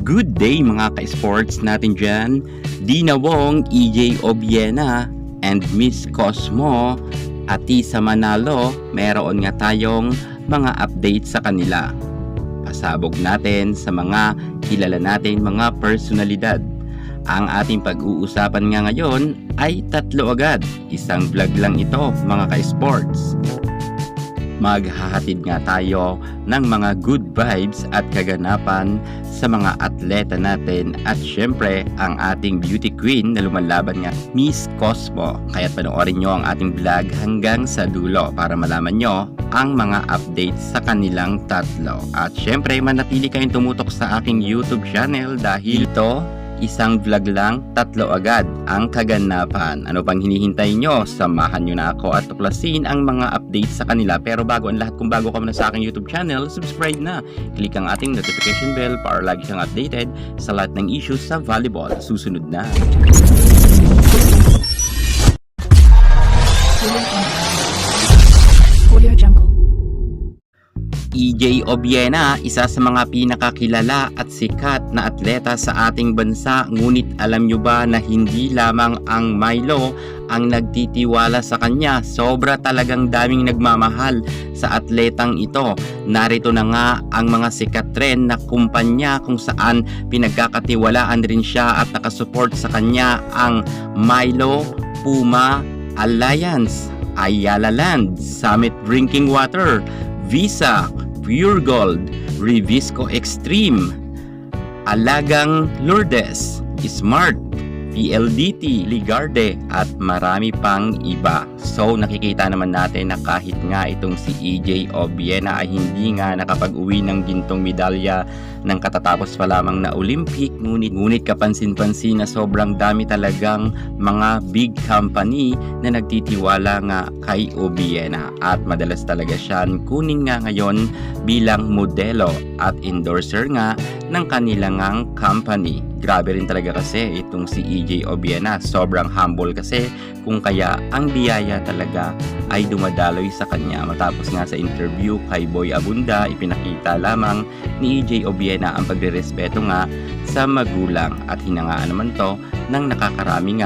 Good day mga ka-sports natin dyan. Dina Wong, EJ Obiena, and Miss Cosmo Atisa Manalo, meron nga tayong mga update sa kanila. Pasabog natin sa mga kilala natin mga personalidad. Ang ating pag-uusapan nga ngayon ay tatlo agad. Isang vlog lang ito mga ka-sports. Maghahatid nga tayo ng mga good vibes at kaganapan sa mga atleta natin at syempre ang ating beauty queen na lumalaban nga, Miss Cosmo. Kaya panoorin nyo ang ating vlog hanggang sa dulo para malaman nyo ang mga updates sa kanilang tatlo. At syempre manatili kayong tumutok sa aking YouTube channel dahil ito isang vlog lang, tatlo agad ang kaganapan. Ano pang hinihintay nyo? Samahan nyo na ako at tuklasin ang mga updates sa kanila. Pero bago ang lahat, kung bago ka na sa aking YouTube channel, subscribe na. Click ang ating notification bell para lagi kang updated sa lahat ng issues sa volleyball. Susunod na. EJ Obiena, isa sa mga pinakakilala at sikat na atleta sa ating bansa. Ngunit alam nyo ba na hindi lamang ang Milo ang nagtitiwala sa kanya? Sobra talagang daming nagmamahal sa atletang ito. Narito na nga ang mga sikat rin na kumpanya kung saan pinagkakatiwalaan rin siya at nakasupport sa kanya ang Milo, Puma, Alliance, Ayala Land, Summit Drinking Water, Visa, Pure Gold, Revisco Extreme, Alagang Lourdes, Smart, PLDT, Ligarde at marami pang iba. So nakikita naman natin na kahit nga itong si EJ Obiena ay hindi nga nakapag-uwi ng gintong medalya ng katatapos pa lamang na Olympic, ngunit kapansin-pansin na sobrang dami talagang mga big company na nagtitiwala nga kay Obiena at madalas talaga siyang kunin nga ngayon bilang modelo at endorser nga ng kanilang company. Grabe rin talaga kasi itong si EJ Obiena, sobrang humble kasi kung kaya ang biyaya talaga ay dumadaloy sa kanya. Matapos nga sa interview kay Boy Abunda, ipinakita lamang ni EJ Obiena ang pagrerespeto nga sa magulang at hinangaan naman to ng nakakaraming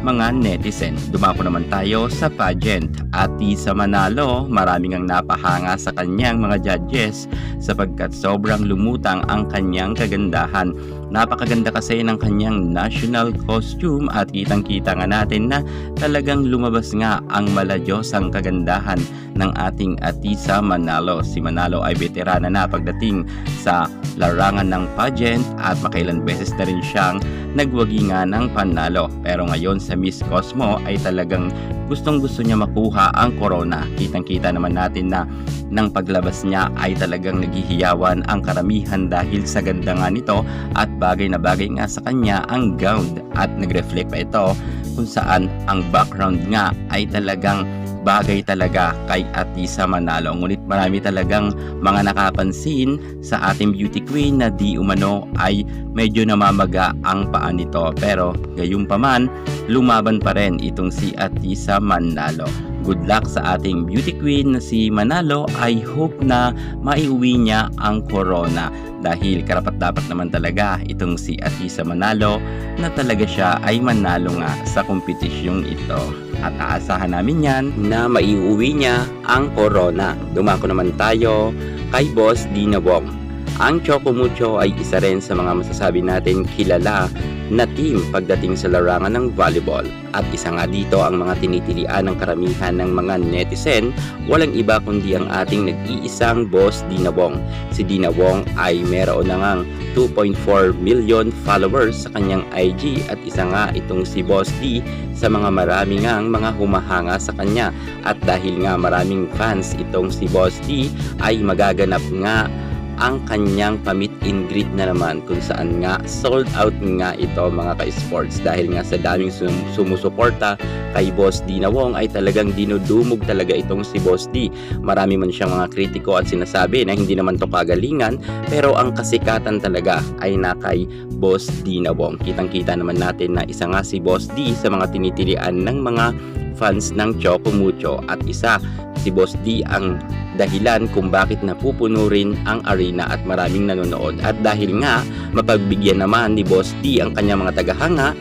mga netizen. Dumako naman tayo sa pageant. Atisa Manalo, maraming ang napahanga sa kanyang mga judges sapagkat sobrang lumutang ang kanyang kagandahan. Napakaganda kasi ng kanyang national costume at kitang-kita nga natin na talagang lumabas nga ang maladyosang kagandahan ng ating Atisa Manalo. Si Manalo ay veterana na pagdating sa larangan ng pageant at makailan beses na rin siyang nagwagi nga ng panalo. Pero ngayon sa Miss Cosmo ay talagang gustong-gusto niya makuha ang corona. Kitang-kita naman natin na nang paglabas niya ay talagang naghihiyawan ang karamihan dahil sa ganda nga nito at bagay na bagay nga sa kanya ang gown at nag-reflect pa ito kung saan ang background nga ay talagang bagay talaga kay Atisa Manalo. Ngunit marami talagang mga nakapansin sa ating beauty queen na di umano ay medyo namamaga ang paa nito. Pero gayunpaman, lumaban pa rin itong si Atisa Manalo. Good luck sa ating beauty queen na si Manalo. I hope na maiuwi niya ang corona dahil karapat-dapat naman talaga itong si Atisa Manalo na talaga siya ay manalo nga sa kompetisyong ito. At aasahan namin yan na maiuwi niya ang corona. Dumako naman tayo kay Boss Dina Wong. Ang Choco Mucho ay isa rin sa mga masasabi natin kilala na team pagdating sa larangan ng volleyball. At isa nga dito ang mga tinitilian ng karamihan ng mga netizen, walang iba kundi ang ating nag-iisang Boss Dina Wong. Si Dina Wong ay meron na ngang 2.4 million followers sa kanyang IG at isa nga itong si Boss D sa mga marami ngang mga humahanga sa kanya. At dahil nga maraming fans itong si Boss D ay magaganap nga ang kanyang pamit and greet na naman kung saan nga sold out nga ito mga ka-sports dahil nga sa daming sumusuporta kay Boss Dina Wong ay talagang dinudumog talaga itong si Boss D. Marami man siyang mga kritiko at sinasabi na hindi naman to kagalingan pero ang kasikatan talaga ay na kay Boss Dina Wong. Kitang-kita naman natin na isa nga si Boss D sa mga tinitilian ng mga fans ng Choco Mucho at isa si Boss D ang dahilan kung bakit napupuno rin ang arena at maraming nanonood. At dahil nga mapagbigyan naman ni Boss D ang kanyang mga tagahanga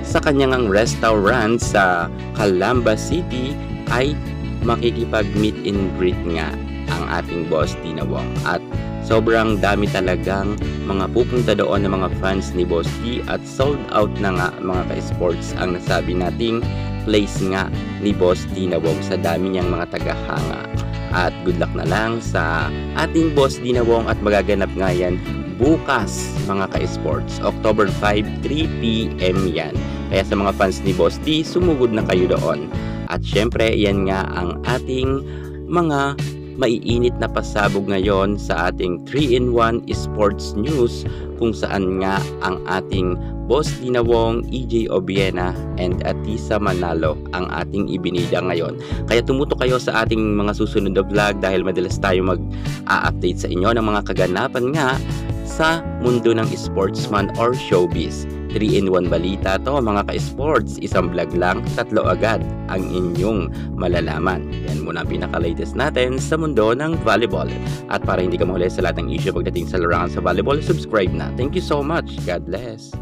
sa kanyang restaurant sa Calamba City, ay makikipag-meet and greet nga ang ating Boss D na Wong. At sobrang dami talagang mga pupunta doon ng mga fans ni Boss D at sold out na nga mga ka-sports ang nasabi nating place nga ni Boss D na Wong sa dami niyang mga tagahanga. At good luck na lang sa ating Boss D na Wong at magaganap nga yan bukas mga ka-sports, October 5, 3 p.m. yan. Kaya sa mga fans ni Boss D, sumugod na kayo doon. At syempre, yan nga ang ating mga maiinit na pasabog ngayon sa ating 3-in-1 Sports News, kung saan nga ang ating Boss D na Wong, EJ Obiena, and Atisa Manalo ang ating ibinida ngayon. Kaya tumutok kayo sa ating mga susunod na vlog dahil madalas tayo mag-a-update sa inyo ng mga kaganapan nga sa mundo ng sportsman or showbiz. 3-in-1 balita to mga ka-sports, isang vlog lang, 3 agad ang inyong malalaman. Yan muna ang pinaka-latest natin sa mundo ng volleyball. At para hindi ka mahuli sa lahat ng issue pagdating sa larangan sa volleyball, subscribe na. Thank you so much. God bless.